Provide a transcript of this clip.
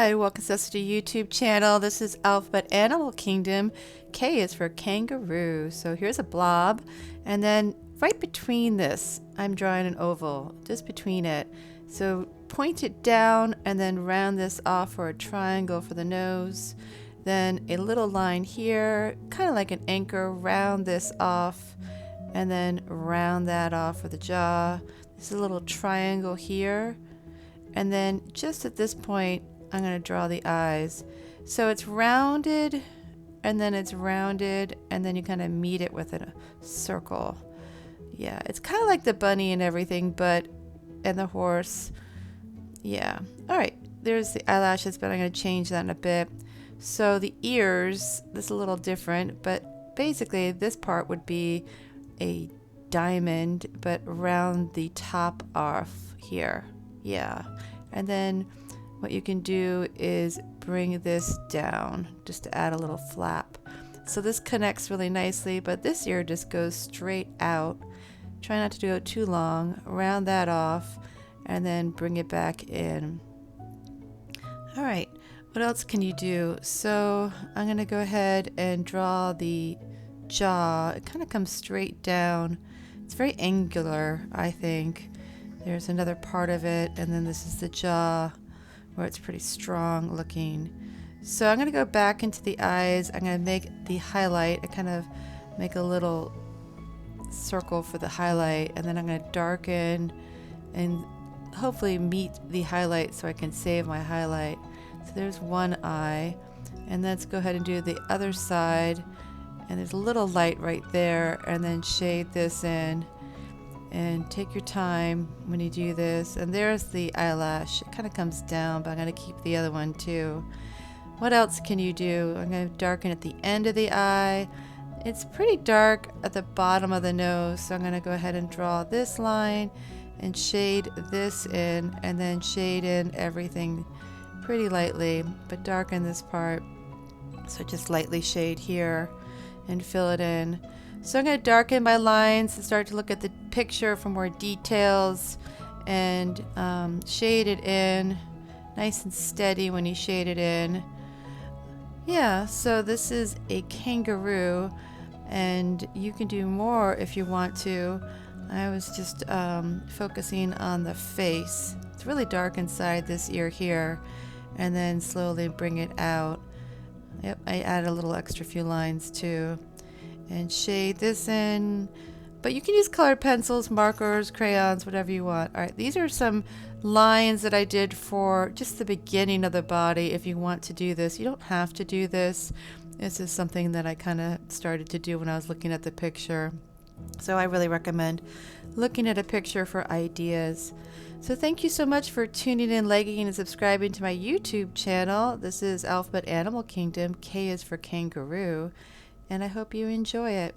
Hi, welcome to the YouTube channel. This is Alphabet Animal Kingdom. K is for kangaroo. So here's a blob, and then right between this, I'm drawing an oval, just between it. So point it down and then round this off for a triangle for the nose. Then a little line here, kind of like an anchor, round this off, and then round that off for the jaw. There's a little triangle here. And then just at this point, I'm going to draw the eyes. So it's rounded, and then it's rounded, and then you kind of meet it with a circle. Yeah, it's kind of like the bunny and everything, and the horse. Yeah. All right, there's the eyelashes, but I'm going to change that in a bit. So the ears, this is a little different, but basically this part would be a diamond, but round the top off here. Yeah. And then what you can do is bring this down just to add a little flap. So this connects really nicely, but this ear just goes straight out. Try not to go too long. Round that off and then bring it back in. All right, what else can you do? So I'm going to go ahead and draw the jaw. It kind of comes straight down. It's very angular, I think. There's another part of it, and then this is the jaw where it's pretty strong looking. So I'm going to go back into the eyes. I'm going to make the highlight. I kind of make a little circle for the highlight, and then I'm going to darken and hopefully meet the highlight so I can save my highlight. So there's one eye, and let's go ahead and do the other side, and there's a little light right there, and then shade this in. And take your time when you do this. And there's the eyelash. It kind of comes down, but I'm going to keep the other one too. What else can you do? I'm going to darken at the end of the eye. It's pretty dark at the bottom of the nose, so I'm going to go ahead and draw this line and shade this in, and then shade in everything pretty lightly, but darken this part. So just lightly shade here and fill it in. So I'm going to darken my lines and start to look at the picture for more details and shade it in nice and steady when you shade it in. Yeah, so this is a kangaroo, and you can do more if you want to. I was just focusing on the face. It's really dark inside this ear here, and then slowly bring it out. Yep, I added a little extra few lines too. And shade this in, but you can use colored pencils, markers, crayons, whatever you want. All right, these are some lines that I did for just the beginning of the body. If you want to do this, you don't have to do this. This is something that I kind of started to do when I was looking at the picture. So I really recommend looking at a picture for ideas. So thank you so much for tuning in, liking, and subscribing to my YouTube channel. This is Alphabet Animal Kingdom. K is for kangaroo. And I hope you enjoy it.